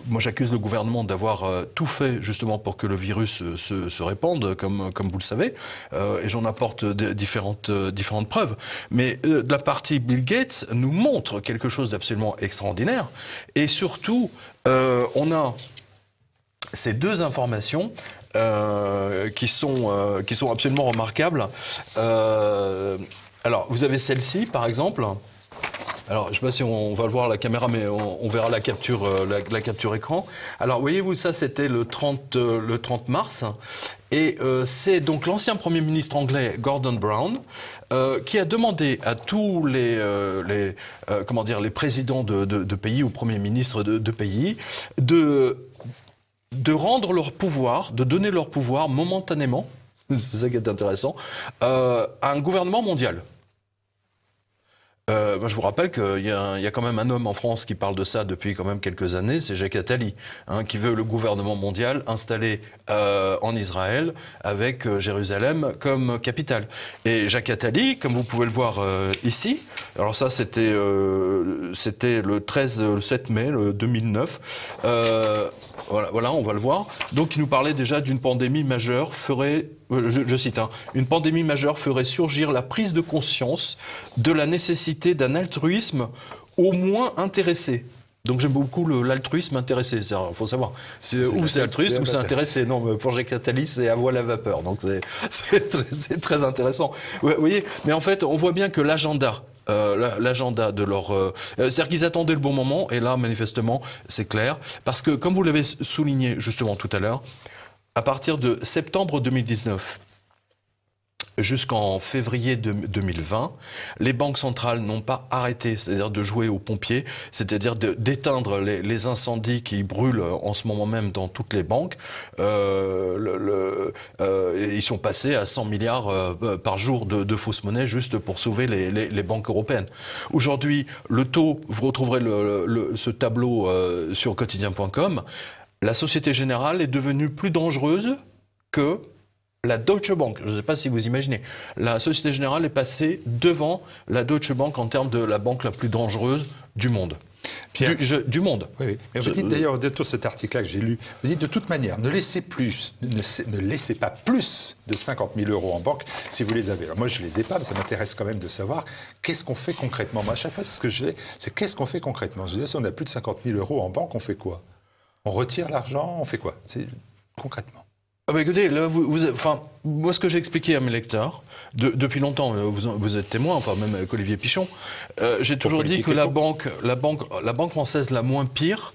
Moi, j'accuse le gouvernement d'avoir tout fait justement pour que le virus se répande, comme vous le savez, et j'en apporte différentes preuves. Mais de la partie Bill Gates nous montre quelque chose d'absolument extraordinaire, et surtout, on a ces deux informations qui sont absolument remarquables. Alors, vous avez celle-ci, par exemple. Alors, je ne sais pas si on va le voir à la caméra, mais on verra la capture écran. Alors, voyez-vous, ça, c'était le 30 mars. Et c'est donc l'ancien Premier ministre anglais, Gordon Brown, qui a demandé à tous les présidents de pays ou premiers ministres de pays de rendre leur pouvoir, de donner leur pouvoir momentanément, c'est ça qui est intéressant, à un gouvernement mondial. Moi, je vous rappelle qu'il y a quand même un homme en France qui parle de ça depuis quand même quelques années, c'est Jacques Attali, qui veut le gouvernement mondial installé en Israël avec Jérusalem comme capitale. Et Jacques Attali, comme vous pouvez le voir ici, alors ça c'était le 7 mai 2009, voilà, on va le voir. Donc il nous parlait déjà d'une pandémie majeure je cite, une pandémie majeure ferait surgir la prise de conscience de la nécessité d'un altruisme au moins intéressé. Donc j'aime beaucoup l'altruisme intéressé. Il faut savoir, ou c'est altruiste ou c'est intéressé. Non, mais pour Jacques Attali, c'est à voile à vapeur. Donc c'est très intéressant. Vous voyez, mais en fait, on voit bien que l'agenda de leur... c'est-à-dire qu'ils attendaient le bon moment, et là, manifestement, c'est clair. Parce que, comme vous l'avez souligné justement tout à l'heure, à partir de septembre 2019 jusqu'en février 2020, les banques centrales n'ont pas arrêté, c'est-à-dire de jouer aux pompiers, c'est-à-dire d'éteindre les incendies qui brûlent en ce moment même dans toutes les banques. Ils sont passés à 100 milliards par jour de fausses monnaies juste pour sauver les banques européennes. Aujourd'hui, le taux, vous retrouverez ce tableau sur quotidien.com, la Société Générale est devenue plus dangereuse que la Deutsche Bank. Je ne sais pas si vous imaginez. La Société Générale est passée devant la Deutsche Bank en termes de la banque la plus dangereuse du monde. Pierre, du monde. Oui, oui. Mais vous dites d'ailleurs, de tout cet article-là que j'ai lu, vous dites de toute manière, ne laissez pas plus de 50 000 euros en banque si vous les avez. Alors moi, je ne les ai pas, mais ça m'intéresse quand même de savoir qu'est-ce qu'on fait concrètement. Moi, à chaque fois, ce que je fais, c'est qu'est-ce qu'on fait concrètement. Je veux dire, si on a plus de 50 000 euros en banque, on fait quoi? On retire l'argent, on fait quoi? C'est concrètement. Ah bah écoutez, là, moi, ce que j'ai expliqué à mes lecteurs, depuis longtemps, vous êtes témoin, enfin même avec Olivier Pichon, j'ai toujours dit que la banque française la moins pire,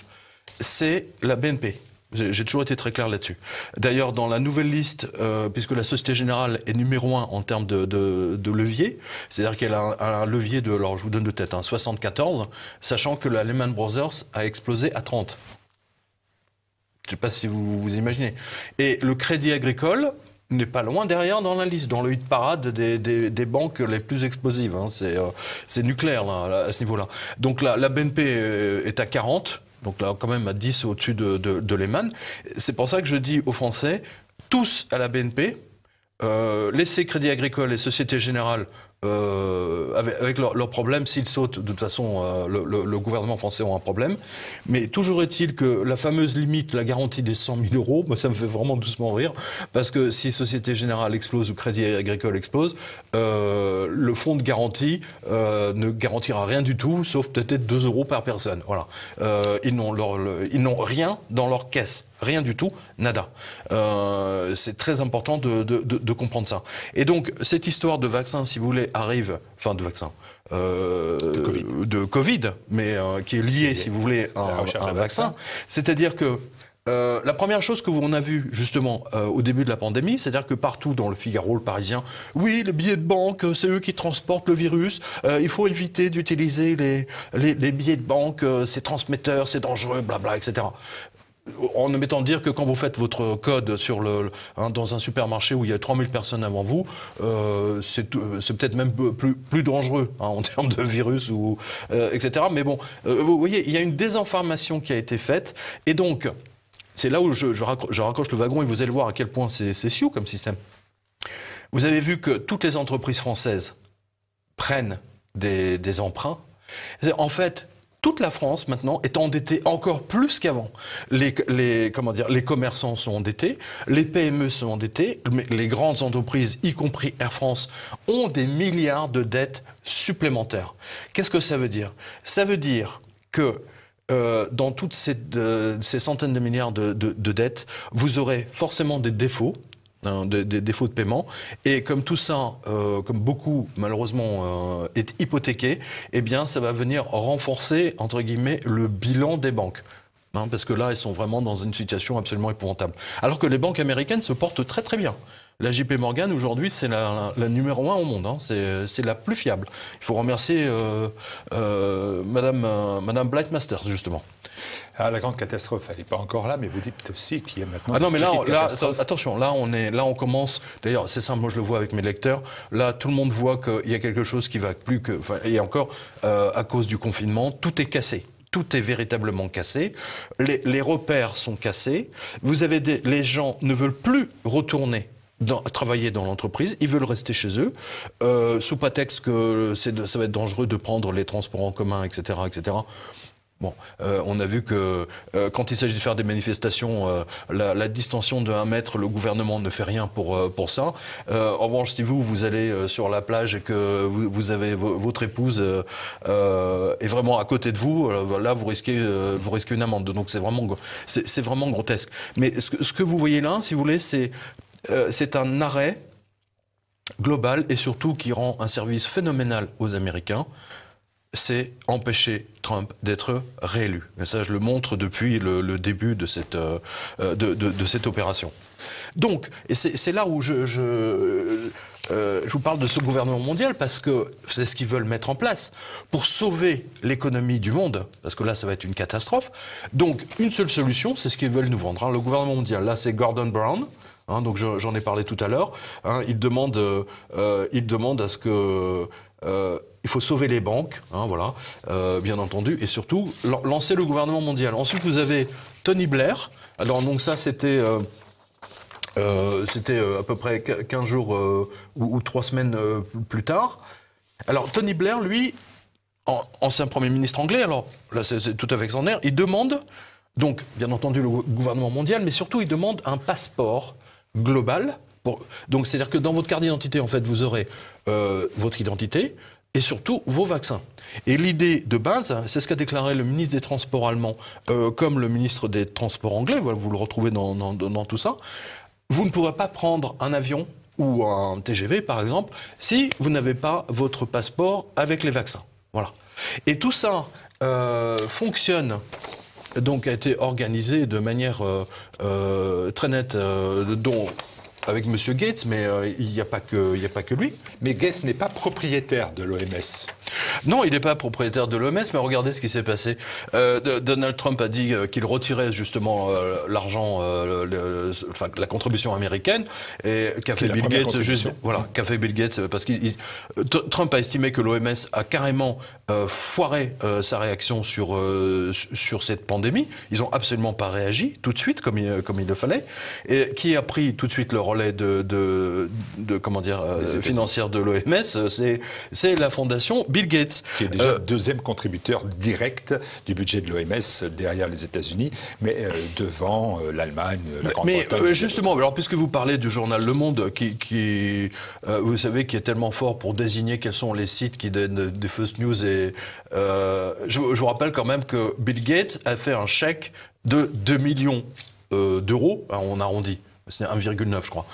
c'est la BNP. J'ai toujours été très clair là-dessus. D'ailleurs, dans la nouvelle liste, puisque la Société Générale est numéro 1 en termes de levier, c'est-à-dire qu'elle a un levier de, alors je vous donne de tête, 74, sachant que la Lehman Brothers a explosé à 30. Je ne sais pas si vous imaginez. Et le Crédit Agricole n'est pas loin derrière dans la liste, dans le hit parade des banques les plus explosives. C'est nucléaire là, à ce niveau-là. Donc la BNP est à 40, donc là quand même à 10 au-dessus de Lehman. C'est pour ça que je dis aux Français, tous à la BNP, laissez Crédit Agricole et Société Générale avec leurs problèmes, s'ils sautent, de toute façon, le gouvernement français a un problème. Mais toujours est-il que la fameuse limite, la garantie des 100 000 euros, moi, ça me fait vraiment doucement rire, parce que si Société Générale explose ou Crédit Agricole explose, le fonds de garantie ne garantira rien du tout, sauf peut-être 2 euros par personne. Voilà. Ils n'ont rien dans leur caisse. Rien du tout, nada. C'est très important de comprendre ça. Et donc, cette histoire de vaccin, si vous voulez, arrive... Enfin, de vaccin. De Covid, mais qui est liée, si vous voulez, à un vaccin. C'est-à-dire que la première chose que on a vue, justement, au début de la pandémie, c'est-à-dire que partout dans le Figaro, le Parisien, oui, les billets de banque, c'est eux qui transportent le virus, il faut éviter d'utiliser les billets de banque, c'est transmetteur, c'est dangereux, blabla, etc. En mettant dire que quand vous faites votre code sur dans un supermarché où il y a 3000 personnes avant vous, c'est peut-être même plus dangereux en termes de virus, etc. Mais bon, vous voyez, il y a une désinformation qui a été faite. Et donc, c'est là où je raccroche le wagon et vous allez voir à quel point c'est sioux comme système. Vous avez vu que toutes les entreprises françaises prennent des emprunts. En fait, toute la France, maintenant, est endettée encore plus qu'avant. Les commerçants sont endettés, les PME sont endettés, les grandes entreprises, y compris Air France, ont des milliards de dettes supplémentaires. Qu'est-ce que ça veut dire? Ça veut dire que dans toutes ces centaines de milliards de dettes, vous aurez forcément des défauts, des défauts de paiement. Et comme tout ça, comme beaucoup, malheureusement, est hypothéqué, eh bien, ça va venir renforcer, entre guillemets, le bilan des banques. Parce que là, elles sont vraiment dans une situation absolument épouvantable. Alors que les banques américaines se portent très très bien. La JP Morgan, aujourd'hui, c'est la numéro 1 au monde. C'est la plus fiable. Il faut remercier Madame Blightmaster, justement. Ah, la grande catastrophe, elle n'est pas encore là, mais vous dites aussi qu'il y a maintenant... Ah non, mais là attention, là on commence... D'ailleurs, c'est ça, moi je le vois avec mes lecteurs. Là, tout le monde voit qu'il y a quelque chose qui va plus que... Et encore, à cause du confinement, tout est cassé. Tout est véritablement cassé. Les repères sont cassés. Vous avez les gens ne veulent plus retourner travailler dans l'entreprise, ils veulent rester chez eux, sous prétexte que ça va être dangereux de prendre les transports en commun, etc., etc. Bon, on a vu que quand il s'agit de faire des manifestations, la distension de 1 mètre, le gouvernement ne fait rien pour ça. En revanche, si vous allez sur la plage et que vous avez votre épouse est vraiment à côté de vous, là vous risquez une amende. Donc c'est vraiment grotesque. Mais ce que vous voyez là, si vous voulez, c'est un arrêt global et surtout qui rend un service phénoménal aux Américains. C'est empêcher Trump d'être réélu. Et ça, je le montre depuis le début de cette opération. Donc, et c'est là où je vous parle de ce gouvernement mondial, parce que c'est ce qu'ils veulent mettre en place pour sauver l'économie du monde, parce que là, ça va être une catastrophe. Donc, une seule solution, c'est ce qu'ils veulent nous vendre. Le gouvernement mondial, là, c'est Gordon Brown. Donc, j'en ai parlé tout à l'heure. Il demande à ce que... il faut sauver les banques, voilà, bien entendu, et surtout lancer le gouvernement mondial. Ensuite, vous avez Tony Blair. Alors, donc ça, c'était à peu près 15 jours ou 3 semaines plus tard. Alors, Tony Blair, lui, ancien Premier ministre anglais, alors là, c'est tout avec son air, il demande, donc, bien entendu, le gouvernement mondial, mais surtout, il demande un passeport global. Donc, c'est-à-dire que dans votre carte d'identité, en fait, vous aurez votre identité, et surtout vos vaccins. Et l'idée de base, c'est ce qu'a déclaré le ministre des Transports allemand, comme le ministre des Transports anglais, vous le retrouvez dans tout ça. Vous ne pourrez pas prendre un avion ou un TGV, par exemple, si vous n'avez pas votre passeport avec les vaccins. Voilà. Et tout ça fonctionne, donc a été organisé de manière très nette, avec M. Gates, mais il n'y a pas que lui. Mais Gates n'est pas propriétaire de l'OMS. Non, il n'est pas propriétaire de l'OMS, mais regardez ce qui s'est passé. Donald Trump a dit qu'il retirait justement l'argent, la contribution américaine, et qu'a fait Bill Gates qu'a fait Bill Gates, parce que Trump a estimé que l'OMS a carrément foiré sa réaction sur cette pandémie. Ils n'ont absolument pas réagi tout de suite comme il le fallait. Et qui a pris tout de suite le relais financière de l'OMS, c'est la fondation Bill Gates. Qui est déjà deuxième contributeur direct du budget de l'OMS derrière les États-Unis, mais devant l'Allemagne, la Grande-Bretagne. Mais justement, alors puisque vous parlez du journal Le Monde, qui vous savez, qui est tellement fort pour désigner quels sont les sites qui donnent des fausses news, et je vous rappelle quand même que Bill Gates a fait un chèque de 2 millions d'euros, on arrondit, c'est 1,9 je crois,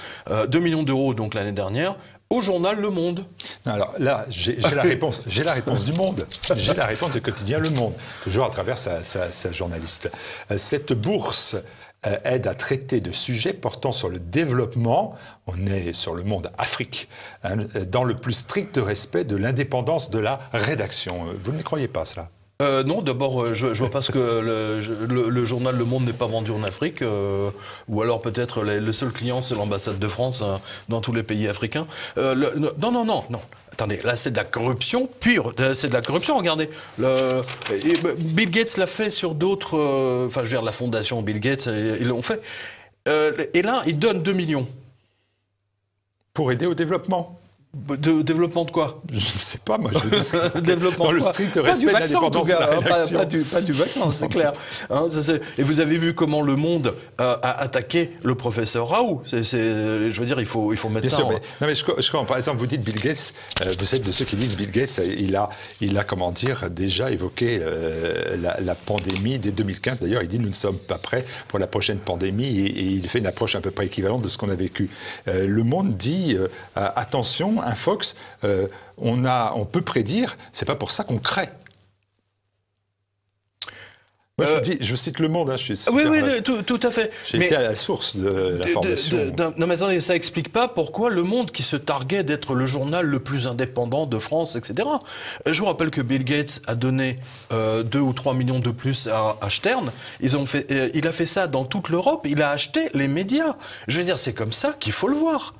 2 millions d'euros donc l'année dernière, au journal Le Monde. Alors là, j'ai la réponse. J'ai la réponse du Monde. J'ai la réponse du quotidien Le Monde, toujours à travers sa journaliste. Cette bourse aide à traiter de sujets portant sur le développement, on est sur Le Monde Afrique, dans le plus strict respect de l'indépendance de la rédaction. Vous ne croyez pas cela ? Non, d'abord, je vois pas ce que le journal Le Monde n'est pas vendu en Afrique, ou alors peut-être le seul client, c'est l'ambassade de France dans tous les pays africains. Non. Attendez, là c'est de la corruption pure, c'est de la corruption, regardez. Bill Gates l'a fait sur d'autres, la fondation Bill Gates, ils l'ont fait. Et là, il donne 2 millions. Pour aider au développement. Développement de quoi? Je ne sais pas, moi. Je Développement dans le strict respect de l'indépendance de la rédaction. Pas du vaccin, c'est clair. Hein, et vous avez vu comment Le Monde a attaqué le professeur Raoult. Je veux dire, il faut mettre Bien ça sûr, en... non, mais je comprends. Par exemple, vous dites Bill Gates, vous êtes de ceux qui disent Bill Gates, il a comment dire, déjà évoqué la pandémie dès 2015. D'ailleurs, il dit nous ne sommes pas prêts pour la prochaine pandémie et il fait une approche à peu près équivalente de ce qu'on a vécu. Le Monde dit attention, un Fox, on peut prédire, c'est pas pour ça qu'on crée. Moi, je cite Le Monde, hein, je suis super, oui, tout à fait. J'ai été à la source de l'information. Non, mais attendez, ça explique pas pourquoi Le Monde, qui se targuait d'être le journal le plus indépendant de France, etc. Je vous rappelle que Bill Gates a donné 2 ou 3 millions de plus à Stern. Il a fait ça dans toute l'Europe. Il a acheté les médias. Je veux dire, c'est comme ça qu'il faut le voir.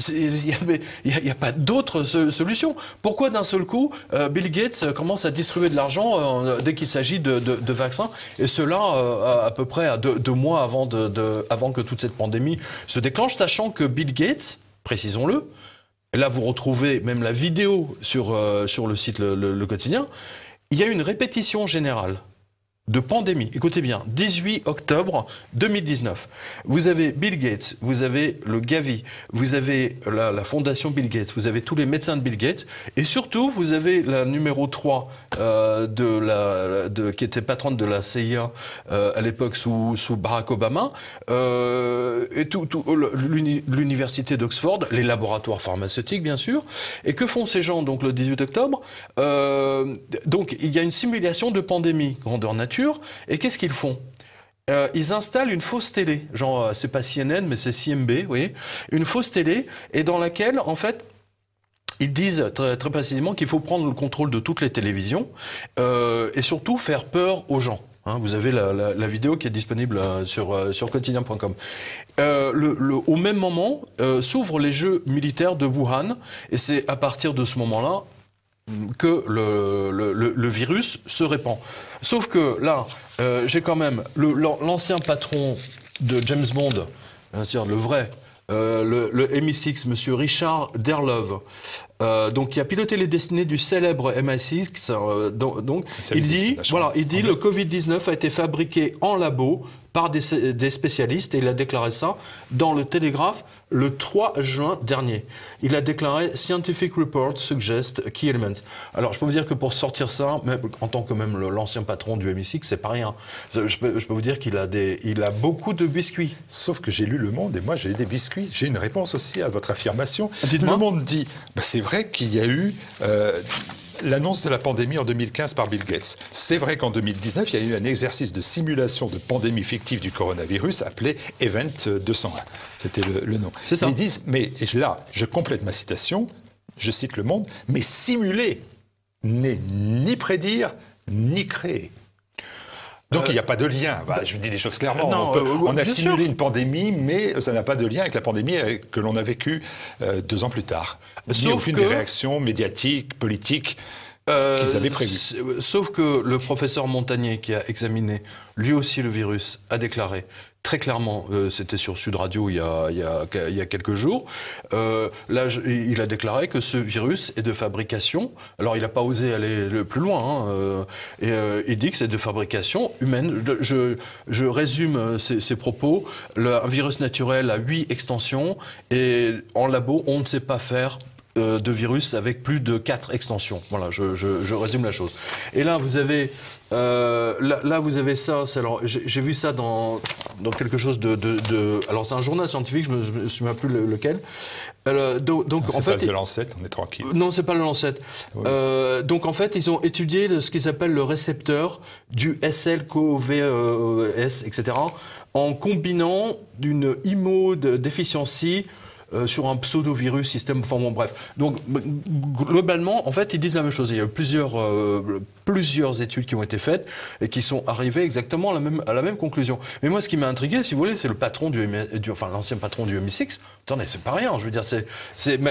Il n'y a pas d'autre solution. Pourquoi d'un seul coup, Bill Gates commence à distribuer de l'argent dès qu'il s'agit de vaccins, et cela à peu près à deux mois avant que toute cette pandémie se déclenche, sachant que Bill Gates, précisons-le, et là vous retrouvez même la vidéo sur le site Le Quotidien, il y a une répétition générale de pandémie. Écoutez bien, 18 octobre 2019. Vous avez Bill Gates, vous avez le Gavi, vous avez la fondation Bill Gates, vous avez tous les médecins de Bill Gates, et surtout, vous avez la numéro 3 qui était patronne de la CIA à l'époque sous Barack Obama, et l'université d'Oxford, les laboratoires pharmaceutiques, bien sûr. Et que font ces gens, donc, le 18 octobre Donc, il y a une simulation de pandémie, grandeur nature. Et qu'est-ce qu'ils font? Ils installent une fausse télé, genre c'est pas CNN mais c'est CMB, vous voyez, une fausse télé, et dans laquelle en fait ils disent très, très précisément qu'il faut prendre le contrôle de toutes les télévisions et surtout faire peur aux gens. Hein, vous avez la vidéo qui est disponible sur quotidien.com. Au même moment s'ouvrent les Jeux militaires de Wuhan, et c'est à partir de ce moment-là que le virus se répand. Sauf que là, j'ai quand même l'ancien patron de James Bond, c'est-à-dire le vrai, le MI6, monsieur Richard Derlove, donc qui a piloté les destinées du célèbre MI6. Donc il dit le Covid-19 a été fabriqué en labo par des spécialistes, et il a déclaré ça dans le Télégraphe le 3 juin dernier. Il a déclaré « Scientific report suggest key elements ». Alors, je peux vous dire que pour sortir ça, même, en tant que même l'ancien patron du MI6, c'est pas rien. Je peux vous dire qu'il a beaucoup de biscuits. Sauf que j'ai lu Le Monde, et moi j'ai des biscuits. J'ai une réponse aussi à votre affirmation. Dites-moi. Le Monde dit c'est vrai qu'il y a eu l'annonce de la pandémie en 2015 par Bill Gates. C'est vrai qu'en 2019, il y a eu un exercice de simulation de pandémie fictive du coronavirus appelé Event 201. C'était le nom. C'est ça. Ils disent, mais là, je complète ma citation, je cite Le Monde, mais simuler n'est ni prédire, ni créer. Donc il n'y a pas de lien. Bah, je vous dis les choses clairement. Non, on a simulé sûr. une pandémie, mais ça n'a pas de lien avec la pandémie que l'on a vécue 2 ans plus tard. Ni aucune des réactions médiatiques, politiques qu'ils avaient prévues. Sauf que le professeur Montagnier, qui a examiné lui aussi le virus, a déclaré très clairement, c'était sur Sud Radio il y a quelques jours, il a déclaré que ce virus est de fabrication, alors il n'a pas osé aller le plus loin, et il dit que c'est de fabrication humaine. Je résume ses propos. Un virus naturel a 8 extensions, et en labo, on ne sait pas faire de virus avec plus de 4 extensions. Voilà, je résume la chose. Et là, vous avez vous avez ça. Alors, j'ai vu ça dans quelque chose alors, c'est un journal scientifique, je me souviens plus lequel. Donc, en fait, c'est pas The Lancet, on est tranquille. Non, c'est pas le Lancet. Oui. Donc, en fait, ils ont étudié ce qu'ils appellent le récepteur du SLCoVS, etc., en combinant d'une immunodéficiency sur un pseudo-virus système, enfin bon, bref. Donc, globalement, en fait, ils disent la même chose. Il y a eu plusieurs études qui ont été faites et qui sont arrivées exactement à la même conclusion. Mais moi, ce qui m'a intrigué, si vous voulez, c'est le patron l'ancien patron du MI6. Attendez, c'est pas rien. Je veux dire, c'est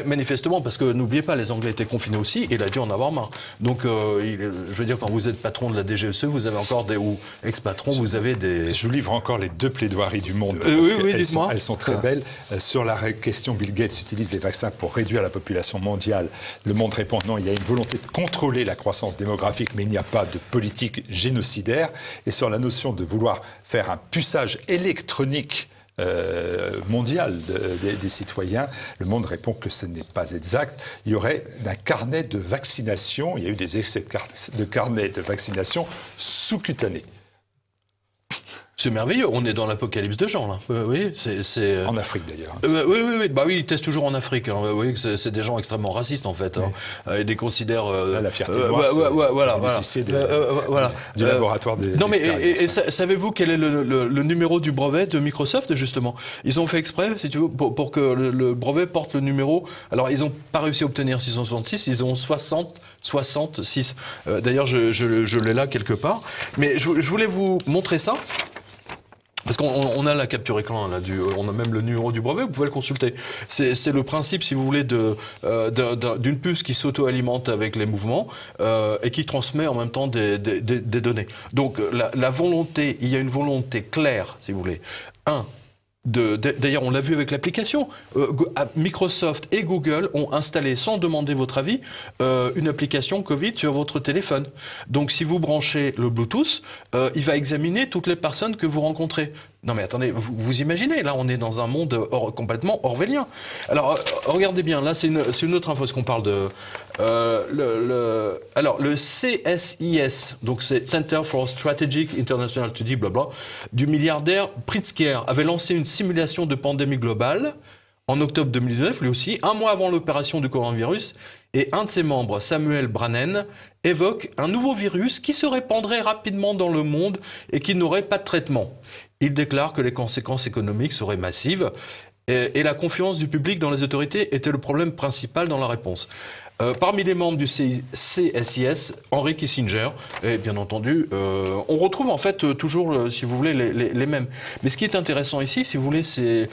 manifestement parce que n'oubliez pas, les Anglais étaient confinés aussi, et il a dû en avoir marre. Donc, je veux dire, quand vous êtes patron de la DGSE, vous avez encore ou ex-patron, vous avez des... Je vous livre encore les 2 plaidoiries du Monde. Oui, dites-moi. Elles sont très belles sur la question question, Bill Gates utilise les vaccins pour réduire la population mondiale. Le monde répond non, il y a une volonté de contrôler la croissance démographique, mais il n'y a pas de politique génocidaire. Et sur la notion de vouloir faire un puçage électronique mondial des citoyens, le monde répond que ce n'est pas exact. Il y aurait un carnet de vaccination, il y a eu des excès de carnet de vaccination sous-cutané. C'est merveilleux, on est dans l'apocalypse de gens, là. Oui, c'est... En Afrique, d'ailleurs. Oui, bah oui, ils testent toujours en Afrique. Hein. Oui, c'est des gens extrêmement racistes, en fait. Hein. Ils les considèrent... Là, la fierté noire, voilà, du laboratoire des... Non, mais savez-vous quel est le numéro du brevet de Microsoft, justement? Ils ont fait exprès, si tu veux, pour que le brevet porte le numéro... Alors, ils n'ont pas réussi à obtenir 666, ils ont 66. D'ailleurs, je l'ai là quelque part. Mais je voulais vous montrer ça. Parce qu'on a la capture écran, là, on a même le numéro du brevet, vous pouvez le consulter. C'est le principe, si vous voulez, d'une puce qui s'auto-alimente avec les mouvements et qui transmet en même temps des données. Donc la volonté, il y a une volonté claire, si vous voulez. D'ailleurs, on l'a vu avec l'application. Microsoft et Google ont installé, sans demander votre avis, une application Covid sur votre téléphone. Donc, si vous branchez le Bluetooth, il va examiner toutes les personnes que vous rencontrez. Non mais attendez, vous imaginez, là on est dans un monde complètement orwellien. Alors regardez bien, là c'est une autre info, parce qu'on parle de... alors le CSIS, donc c'est Center for Strategic International Study, blabla, du milliardaire Pritzker, avait lancé une simulation de pandémie globale en octobre 2019, lui aussi, un mois avant l'opération du coronavirus, et un de ses membres, Samuel Brannen, évoque un nouveau virus qui se répandrait rapidement dans le monde et qui n'aurait pas de traitement. Il déclare que les conséquences économiques seraient massives et la confiance du public dans les autorités était le problème principal dans la réponse. Parmi les membres du CSIS, Henry Kissinger, et bien entendu, on retrouve en fait toujours, si vous voulez, les mêmes. Mais ce qui est intéressant ici, si vous voulez, c'est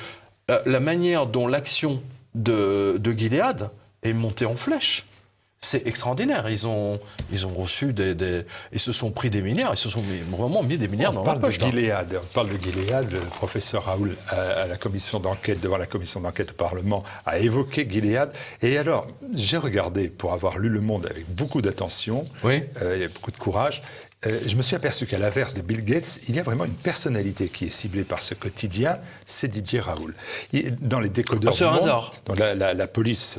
la manière dont l'action de Gilead est montée en flèche. C'est extraordinaire. Ils ont reçu ils se sont pris des milliards. Ils se sont vraiment mis des milliards dans la poche. On parle de Gilead. Le professeur Raoul, à la commission d'enquête, devant la commission d'enquête au Parlement, a évoqué Gilead. Et alors, j'ai regardé, pour avoir lu Le Monde avec beaucoup d'attention, et beaucoup de courage, je me suis aperçu qu'à l'inverse de Bill Gates, il y a vraiment une personnalité qui est ciblée par ce quotidien, c'est Didier Raoult. Dans les décodeurs du Monde, dans la police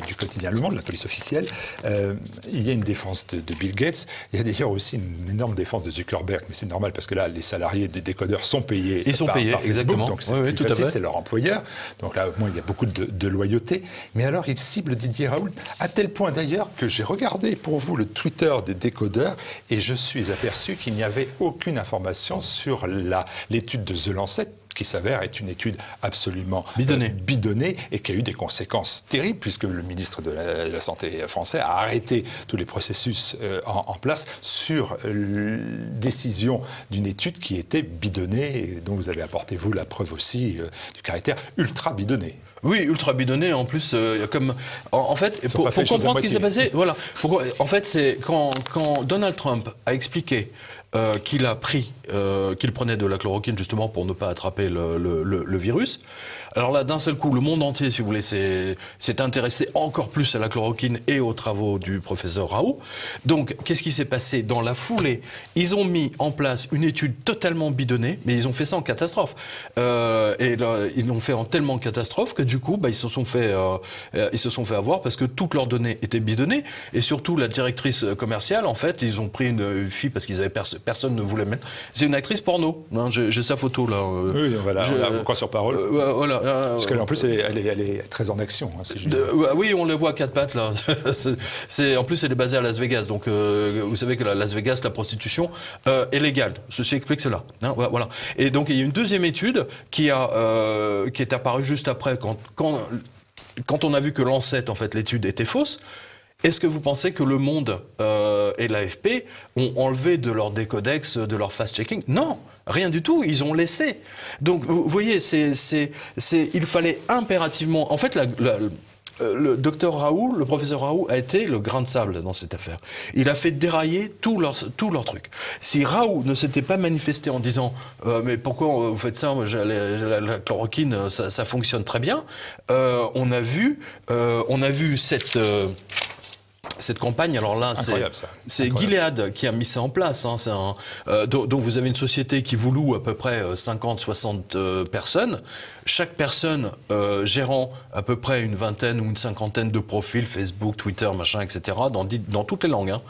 du quotidien Le Monde, la police officielle, il y a une défense de Bill Gates. Il y a d'ailleurs aussi une énorme défense de Zuckerberg, mais c'est normal parce que là, les salariés des décodeurs sont payés par Facebook, exactement. Donc c'est plus facile, c'est leur employeur. Donc là, au moins, il y a beaucoup de loyauté. Mais alors, il cible Didier Raoult, à tel point d'ailleurs que j'ai regardé pour vous le Twitter des décodeurs et je suis aperçu qu'il n'y avait aucune information sur l'étude de The Lancet, qui s'avère être une étude absolument bidonnée et qui a eu des conséquences terribles, puisque le ministre de la Santé français a arrêté tous les processus en place sur décision d'une étude qui était bidonnée, et dont vous avez apporté, vous, la preuve aussi du caractère ultra bidonné. Oui, ultra bidonné. En plus, en fait, pour comprendre ce qui s'est passé, voilà. En fait, c'est quand Donald Trump a expliqué qu'il prenait de la chloroquine justement pour ne pas attraper le virus. Alors là, d'un seul coup, le monde entier, si vous voulez, s'est intéressé encore plus à la chloroquine et aux travaux du professeur Raoult. Donc, qu'est-ce qui s'est passé? Dans la foulée, ils ont mis en place une étude totalement bidonnée, mais ils ont fait ça en catastrophe. Et là, ils l'ont fait en tellement catastrophe que du coup, ils se sont fait avoir parce que toutes leurs données étaient bidonnées. Et surtout, la directrice commerciale, en fait, ils ont pris une fille parce qu'ils avaient personne ne voulait mettre. C'est une actrice porno. Hein, j'ai sa photo là. Oui, voilà. On croit sur parole. Voilà. Parce qu'en plus, elle est très en action. Hein, oui, on le voit à quatre pattes, là. En plus, elle est basée à Las Vegas. Donc, vous savez que Las Vegas, la prostitution est légale. Ceci explique cela. Hein, voilà. Et donc, il y a une deuxième étude qui est apparue juste après, quand on a vu que Lancet, en fait, l'étude était fausse. Est-ce que vous pensez que Le Monde et l'AFP ont enlevé de leur décodex, de leur fast-checking? Non, rien du tout, ils ont laissé. Donc, vous voyez, il fallait impérativement... En fait, le docteur Raoult, le professeur Raoult a été le grain de sable dans cette affaire. Il a fait dérailler tout leur truc. Si Raoult ne s'était pas manifesté en disant mais pourquoi vous faites ça, la chloroquine, ça fonctionne très bien, on a vu cette campagne, alors là, c'est Gilead qui a mis ça en place. Hein, donc vous avez une société qui vous loue à peu près 50-60 personnes. Chaque personne gérant à peu près une vingtaine ou une cinquantaine de profils, Facebook, Twitter, machin, etc., dans toutes les langues. Hein.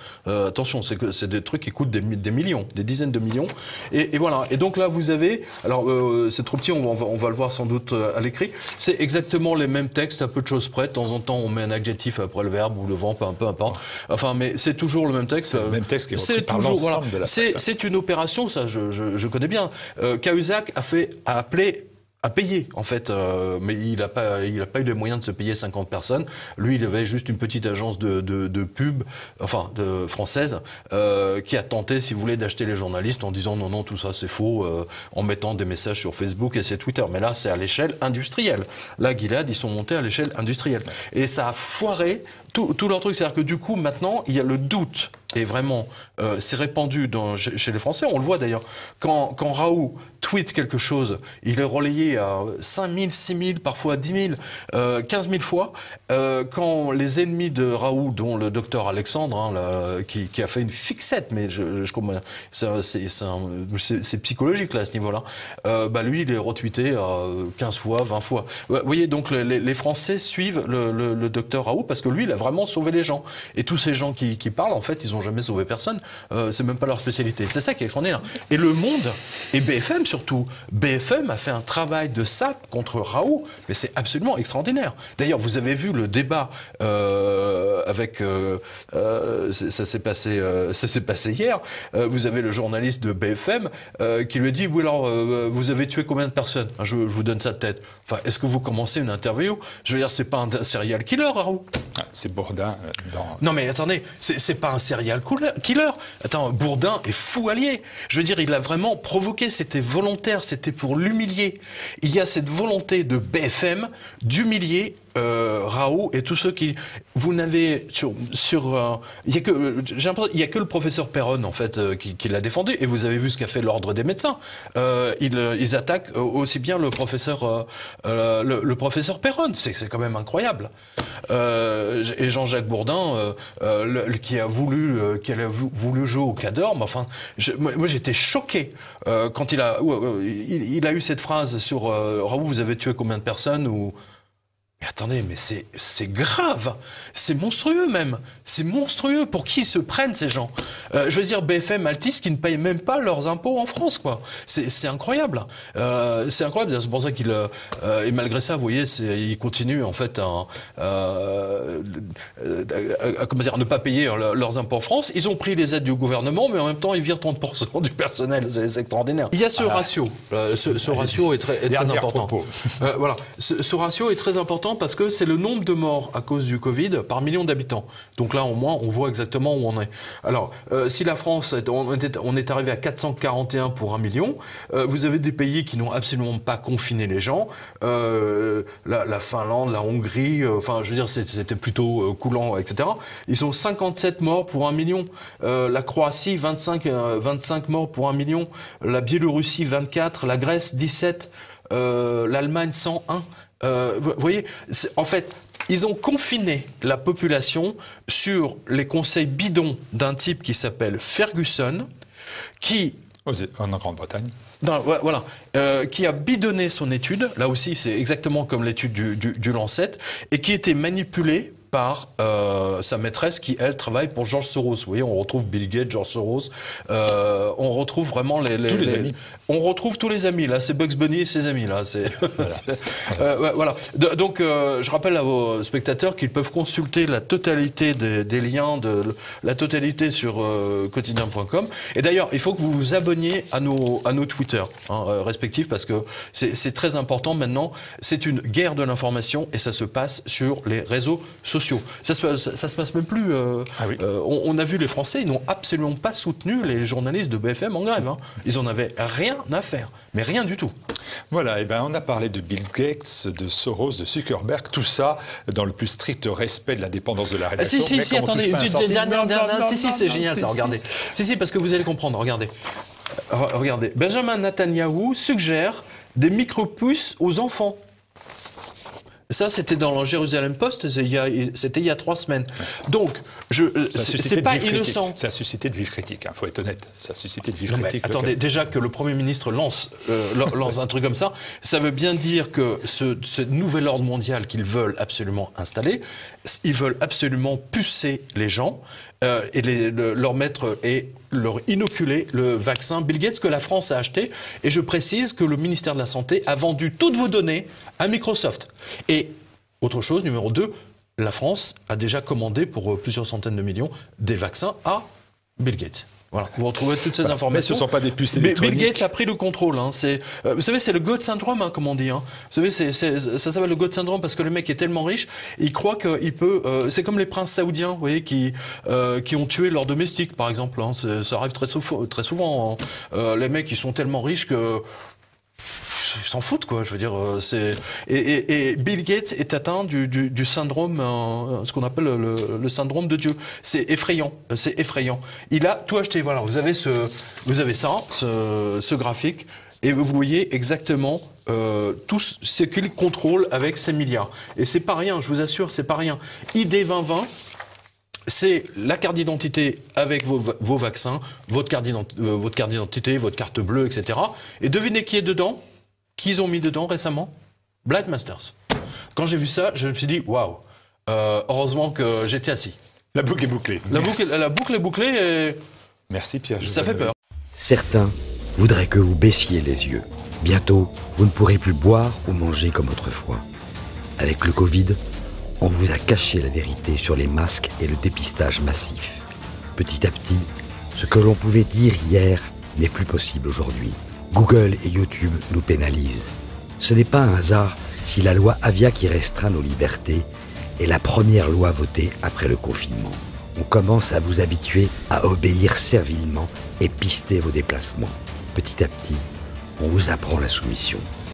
Attention, c'est des trucs qui coûtent des millions, des dizaines de millions. Et voilà. Et donc là, vous avez... Alors, c'est trop petit, on va le voir sans doute à l'écrit. C'est exactement les mêmes textes, à peu de choses près. De temps en temps, on met un adjectif après le verbe ou le vent, peu importe. Enfin, mais c'est toujours le même texte. C'est le même texte qui est repris par l'ensemble de la presse. C'est une opération, ça, je connais bien. Cahuzac a appelé à payer, en fait, mais il n'a pas eu les moyens de se payer 50 personnes. Lui, il avait juste une petite agence de pub, enfin, française, qui a tenté, si vous voulez, d'acheter les journalistes en disant non, tout ça, c'est faux, en mettant des messages sur Facebook et c'est Twitter. Mais là, c'est à l'échelle industrielle. Là, Gilead, ils sont montés à l'échelle industrielle. Et ça a foiré tout leur truc. C'est-à-dire que du coup, maintenant, il y a le doute. Et vraiment, c'est répandu chez les Français. On le voit d'ailleurs. Quand Raoult tweet quelque chose, il est relayé à 5 000, 6 000, parfois 10 000, 15 000 fois. Quand les ennemis de Raoult, dont le docteur Alexandre, hein, qui a fait une fixette, mais je comprends, c'est psychologique là, à ce niveau-là, lui, il est retweeté 15 fois, 20 fois. Vous voyez, donc les Français suivent le docteur Raoult parce que lui, il a vraiment sauvé les gens. Et tous ces gens qui parlent, en fait, ils n'ont jamais sauvé personne. C'est même pas leur spécialité. C'est ça qui est extraordinaire. Et Le Monde, et BFM surtout, BFM a fait un travail de sape contre Raoult, mais c'est absolument extraordinaire. D'ailleurs, vous avez vu le débat avec... ça s'est passé hier. Vous avez le journaliste de BFM qui lui a dit, oui, alors, vous avez tué combien de personnes? Je vous donne ça de tête. Enfin, est-ce que vous commencez une interview? Je veux dire, c'est pas un serial killer, Raoult. C'est Bourdin Non mais attendez, c'est pas un serial killer. Attends, Bourdin est fou allié. Je veux dire, il a vraiment provoqué, c'était volontaire, c'était pour l'humilier. Il y a cette volonté de BFM d'humilier Raoult et tous ceux qui... Vous n'avez il y a que le professeur Perron en fait qui l'a défendu, et vous avez vu ce qu'a fait l'ordre des médecins. Ils attaquent aussi bien le professeur Perron. C'est quand même incroyable. Et Jean-Jacques Bourdin qui a voulu jouer au Cador, mais enfin moi j'étais choqué quand il a eu cette phrase sur Raoult, vous avez tué combien de personnes ou... Mais attendez, mais c'est grave, c'est monstrueux même, c'est monstrueux. Pour qui ils se prennent ces gens? Je veux dire, BFM Altis qui ne payent même pas leurs impôts en France, quoi. C'est incroyable. C'est incroyable. C'est pour ça qu'il et malgré ça, vous voyez, il continue en fait comment dire, ne pas payer leurs impôts en France. Ils ont pris les aides du gouvernement, mais en même temps, ils virent 30% du personnel. C'est extraordinaire. Il y a ce ratio. Ce ratio est très important. Voilà. Ce ratio est très important parce que c'est le nombre de morts à cause du Covid par million d'habitants. Donc là, au moins, on voit exactement où on est. Alors, si la France, on est arrivé à 441 pour 1 million, vous avez des pays qui n'ont absolument pas confiné les gens. La Finlande, la Hongrie, enfin, je veux dire, c'était plutôt coulant, etc. Ils sont 57 morts pour 1 million. La Croatie, 25 morts pour 1 million. La Biélorussie, 24. La Grèce, 17. L'Allemagne, 101. Vous voyez, en fait, ils ont confiné la population sur les conseils bidons d'un type qui s'appelle Ferguson, qui... En Grande-Bretagne. Voilà, qui a bidonné son étude, là aussi c'est exactement comme l'étude du Lancet, et qui était manipulé par sa maîtresse qui, elle, travaille pour George Soros. Vous voyez, on retrouve Bill Gates, George Soros, on retrouve vraiment tous les amis. On retrouve tous les amis, là, c'est Bugs Bunny et ses amis, là. Voilà. Donc, je rappelle à vos spectateurs qu'ils peuvent consulter la totalité des liens, la totalité sur quotidien.com. Et d'ailleurs, il faut que vous vous abonniez à nos Twitter respectifs, parce que c'est très important maintenant. C'est une guerre de l'information et ça se passe sur les réseaux sociaux. sociaux. Ça se passe même plus. On a vu les Français, ils n'ont absolument pas soutenu les journalistes de BFM en grève. Hein. Ils en avaient rien à faire, mais rien du tout. Voilà, et on a parlé de Bill Gates, de Soros, de Zuckerberg, tout ça dans le plus strict respect de l'indépendance de la rédaction. Si, attendez, c'est génial ça, regardez. Si, parce que vous allez comprendre, regardez. Regardez, Benjamin Netanyahou suggère des micro-puces aux enfants. Ça, c'était dans le Jérusalem Post, c'était il y a 3 semaines. Donc, c'est pas innocent. Ça a suscité de vives critiques, il faut être honnête. Ça a suscité de vives critiques. Attendez, déjà que le Premier ministre lance un truc comme ça, ça veut bien dire que ce nouvel ordre mondial qu'ils veulent absolument installer, ils veulent absolument pucer les gens et leur mettre et leur inoculer le vaccin Bill Gates que la France a acheté. Et je précise que le ministère de la Santé a vendu toutes vos données à Microsoft. Et autre chose, numéro 2, la France a déjà commandé pour plusieurs centaines de millions des vaccins à Bill Gates. Voilà, vous retrouvez toutes ces informations. Mais ce ne sont pas des puces électroniques. Bill Gates a pris le contrôle. Hein. Vous savez, c'est le God syndrome, hein, comme on dit. Hein. Vous savez, ça s'appelle le God syndrome parce que le mec est tellement riche, il croit qu'il peut... c'est comme les princes saoudiens, vous voyez, qui ont tué leurs domestiques, par exemple. Hein. Ça arrive très souvent. Hein. Les mecs, ils sont tellement riches que... Ils s'en foutent, quoi. Je veux dire, et Bill Gates est atteint du syndrome, ce qu'on appelle le syndrome de Dieu. C'est effrayant. C'est effrayant. Il a tout acheté. Voilà. Vous avez ce graphique, et vous voyez exactement tout ce qu'il contrôle avec ces milliards. Et c'est pas rien. Je vous assure, c'est pas rien. ID 2020. C'est la carte d'identité avec vos vaccins, votre carte d'identité, votre carte bleue, etc. Et devinez qui est dedans? Qui ils ont mis dedans récemment? Blind Masters. Quand j'ai vu ça, je me suis dit, waouh, heureusement que j'étais assis. La boucle est bouclée. La boucle est bouclée et... Merci Pierre. Ça fait peur. Certains voudraient que vous baissiez les yeux. Bientôt, vous ne pourrez plus boire ou manger comme autrefois. Avec le Covid, on vous a caché la vérité sur les masques et le dépistage massif. Petit à petit, ce que l'on pouvait dire hier n'est plus possible aujourd'hui. Google et YouTube nous pénalisent. Ce n'est pas un hasard si la loi Avia qui restreint nos libertés est la première loi votée après le confinement. On commence à vous habituer à obéir servilement et pister vos déplacements. Petit à petit, on vous apprend la soumission.